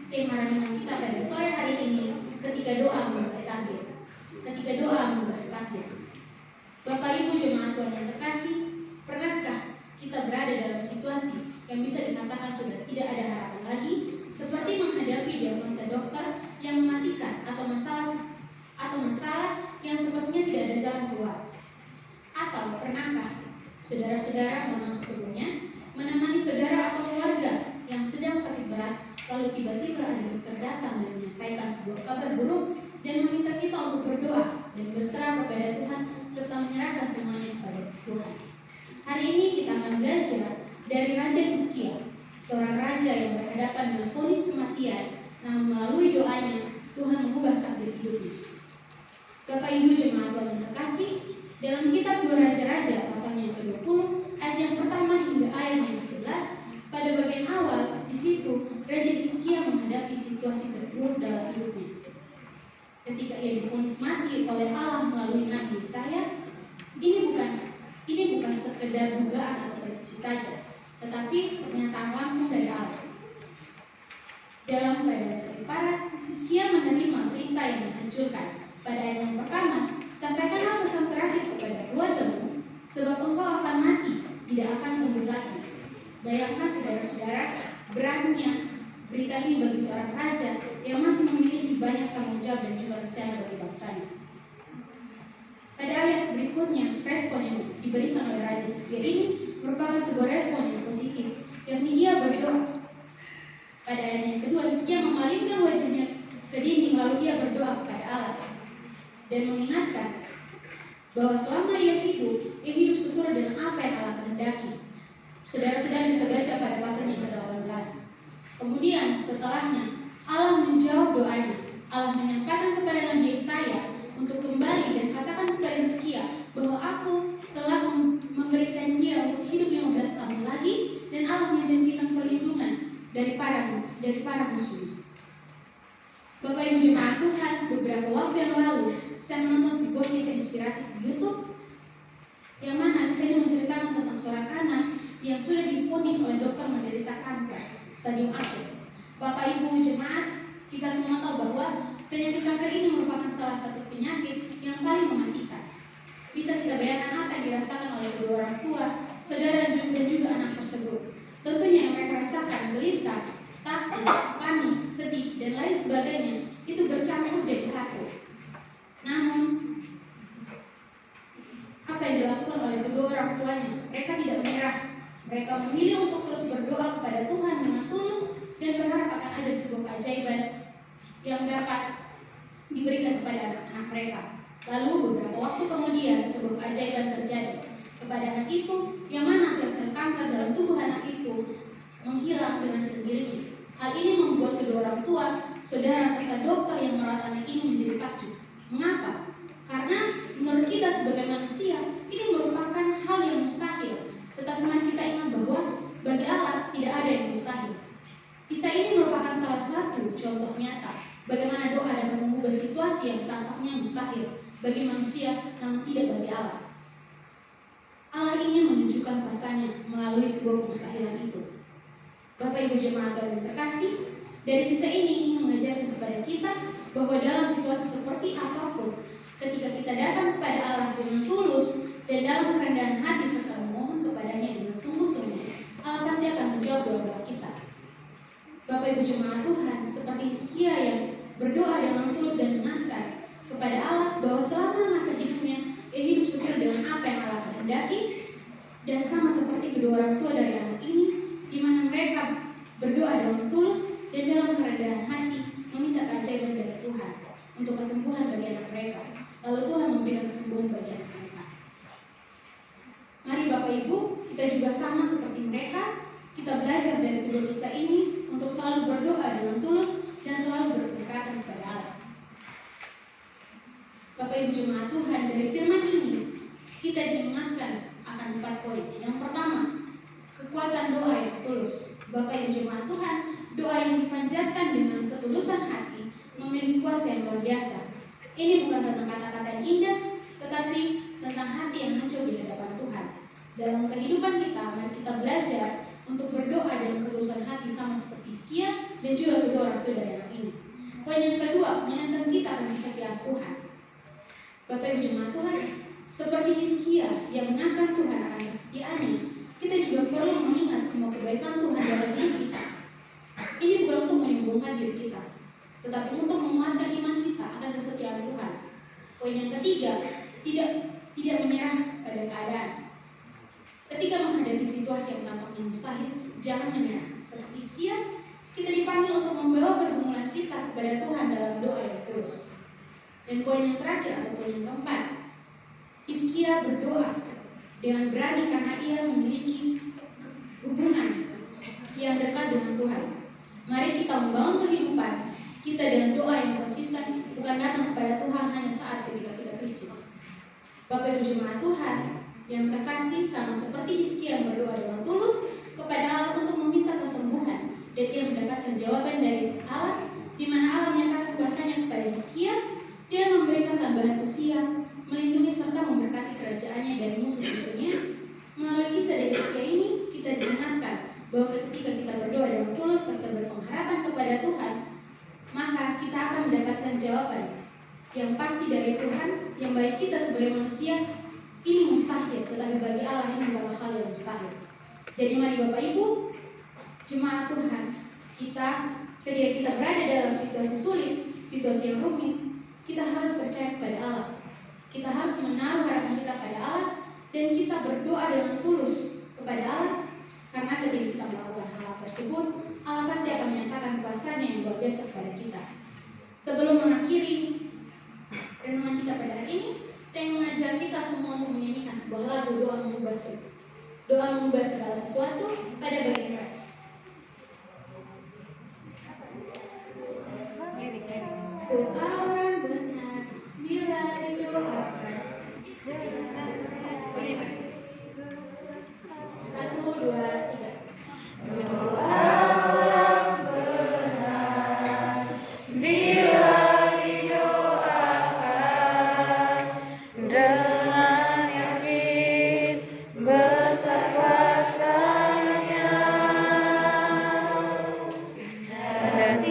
tema renungan kita pada sore hari ini, ketika doa mengubah takdir. Ketika doa mengubah takdir. Bapak Ibu jemaat Tuhan yang terkasih, pernahkah kita berada dalam situasi yang bisa dikatakan sudah tidak ada harapan lagi, seperti menghadapi diagnosa dokter yang mematikan atau masalah yang sepertinya tidak ada jalan keluar? Atau pernahkah saudara-saudara sebelumnya menemani saudara atau keluarga yang sedang sakit berat, lalu tiba-tiba ada dokter datang dan menyampaikan sebuah kabar buruk dan meminta kita untuk berdoa dan berserah kepada Tuhan serta menyerahkan semuanya kepada Tuhan. Hari ini kita akan belajar dari Raja Hizkia, seorang raja yang berhadapan dengan vonis kematian, namun melalui doanya Tuhan mengubah takdir hidupnya. Bapak Ibu jemaat Tuhan yang terkasih, dalam kitab 2 Raja-Raja pasal yang ke-20 ayat yang pertama hingga ayat yang ke-11, pada bagian awal di situ Raja Hizkia menghadapi situasi terburuk dalam hidupnya. Ketika ia divonis mati oleh Allah melalui Nabi Yesaya, ini bukan sekedar dugaan atau prediksi saja, tetapi pernyataan langsung dari Allah. Dalam keadaan sakit parah, Hizkia menerima perintah yang menghancurkan. Pada ayat yang pertama, sampaikanlah pesan terakhir kepada keluargamu, sebab engkau akan mati, tidak akan sembuh lagi. Bayangkan saudara-saudara, beratnya berita ini bagi seorang raja yang masih memiliki banyak tanggung jawab dan juga rencana bagi bangsanya. Pada ayat berikutnya, respon yang diberikan oleh Raja Hizkia ini merupakan sebuah respon yang positif, yakni ia berdoa. Pada ayat yang kedua, Hizkia memalingkan wajahnya ke dinding lalu ia berdoa kepada Allah dan mengingatkan bahwa selama ia hidup seturut dengan apa yang Allah kehendaki. Saudara-saudara bisa baca pada pasal yang ke-18. Kemudian setelahnya Allah menjawab doanya. Allah menyampaikan kepada Nabi Yesaya untuk kembali dan katakan kepada Hizkia bahwa aku telah memberikan dia untuk hidup 15 tahun lagi, dan Allah menjanjikan perlindungan dari para musuh. Bapak Ibu jemaat Tuhan, beberapa waktu yang lalu saya menonton sebuah kisah inspiratif di YouTube, yang mana kisah ini menceritakan tentang seorang anak yang sudah divonis oleh dokter menderita kanker stadium akhir. Bapak Ibu jemaat, kita semua tahu bahwa penyakit kanker ini merupakan salah satu penyakit yang paling mematikan. Bisa kita bayangkan apa yang dirasakan oleh kedua orang tua, saudara dan juga anak tersebut. Tentunya yang mereka rasakan gelisah, takut, panik, sedih, dan lain sebagainya itu bercampur jadi satu. Namun, apa yang dilakukan oleh kedua orang tuanya? Mereka tidak menyerah. Mereka memilih untuk terus berdoa kepada Tuhan dengan tulus dan berharap akan ada sebuah keajaiban yang dapat diberikan kepada anak-anak mereka. Lalu beberapa waktu kemudian sebuah keajaiban terjadi kepada anak itu, yang mana sel-sel kanker dalam tubuh anak itu menghilang dengan sendirinya. Hal ini membuat kedua orang tua, saudara serta dokter yang merawat anak ini menjadi takjub. Mengapa? Karena menurut kita sebagai manusia ini merupakan hal yang mustahil. Tetapi mari kita ingat bahwa bagi Allah tidak ada yang mustahil. Kisah ini merupakan salah satu contoh nyata bagaimana doa dapat mengubah situasi yang tampaknya mustahil bagi manusia, namun tidak bagi Allah. Allah ingin menunjukkan kuasanya melalui sebuah kemustahilan itu. Bapak Ibu jemaat Tuhan yang terkasih, dari kisah ini ingin mengajarkan kepada kita bahwa dalam situasi seperti apapun, ketika kita datang kepada Allah dengan tulus dan dalam kerendahan hati serta memohon kepadanya dengan sungguh-sungguh, Allah pasti akan menjawab doa kita. Bapak Ibu jemaat Tuhan, seperti Hizkia yang berdoa dengan tulus dan mengangkat kepada Allah bahwa selama masa hidupnya ia hidup sesuai dengan apa yang Allah kehendaki, dan sama seperti kedua orang tua dari anak ini, di mana mereka berdoa dengan tulus dan dalam kerendahan hati meminta keajaiban dari Tuhan untuk kesembuhan bagi anak mereka. Lalu Tuhan memberikan kesembuhan bagi anak mereka. Mari Bapak Ibu, kita juga sama seperti mereka, kita belajar dari kedua kisah ini untuk selalu berdoa dengan tulus dan selalu berpengharapan kepada Allah. Bapak Ibu jemaat Tuhan, dari firman ini kita diingatkan akan 4 poin. Yang pertama, kekuatan doa yang tulus. Bapak Ibu jemaat Tuhan, doa yang dipanjatkan dengan ketulusan hati memiliki kuasa yang luar biasa. Ini bukan tentang kata-kata yang indah, tetapi tentang hati yang hancur di hadapan Tuhan. Dalam kehidupan kita, mari kita belajar untuk berdoa dengan ketulusan hati sama seperti Hizkia, dan juga kedua orang tua dari anak ini. Poin yang kedua, mengingatkan kita akan kesetiaan Tuhan. Bapak Ibu jemaat Tuhan, seperti Hizkia yang mengingatkan Tuhan akan kesetiaannya, kita juga perlu mengingat semua kebaikan Tuhan dalam hidup kita. Ini bukan untuk menyombongkan diri kita, tetapi untuk menguatkan iman kita akan kesetiaan Tuhan. Poin yang ketiga, tidak menyerah pada keadaan. Ketika menghadapi situasi yang tampaknya mustahil, jangan menyerah. Seperti Hizkia, kita dipanggil untuk membawa pergumulan kita kepada Tuhan dalam doa yang tulus. Dan poin yang terakhir atau poin yang keempat, Hizkia berdoa dengan berani karena ia memiliki hubungan yang dekat dengan Tuhan. Mari kita membangun kehidupan kita dengan doa yang konsisten, bukan datang kepada Tuhan hanya saat ketika kita krisis. Bapak Ibu jemaat Tuhan yang terkasih, sama seperti Hizkia yang berdoa dengan tulus kepada Allah untuk meminta kesembuhan, dan ia mendapatkan jawaban dari Allah, di mana Allah menyatakan kuasanya kepada Hizkia. Dia memberikan tambahan usia, melindungi serta memberkati kerajaannya dari musuh-musuhnya. Melalui kisah dari Hizkia ini, kita diingatkan bahwa ketika kita berdoa dengan tulus serta berpengharapan kepada Tuhan, maka kita akan mendapatkan jawaban yang pasti dari Tuhan, yang bagi kita sebagai manusia ini mustahil, tetapi bagi Allah ini bukanlah hal yang mustahil. Jadi mari Bapak Ibu jemaat Tuhan, ketika kita berada dalam situasi sulit, situasi yang rumit, kita harus percaya kepada Allah. Kita harus menaruh harapan kita pada Allah, dan kita berdoa dengan tulus kepada Allah, karena ketika kita melakukan hal tersebut, Allah pasti akan menyatakan kuasanya yang luar biasa kepada kita. Sebelum mengakhiri renungan kita pada hari ini, saya mengajak kita semua untuk menyanyikan sebuah lagu doa mengubah segala sesuatu pada bagian terakhir. Doa orang benar bila didoakan. 1, 2, 3. Doa orang benar bila didoakan dengan yakin besar kuasanya, dan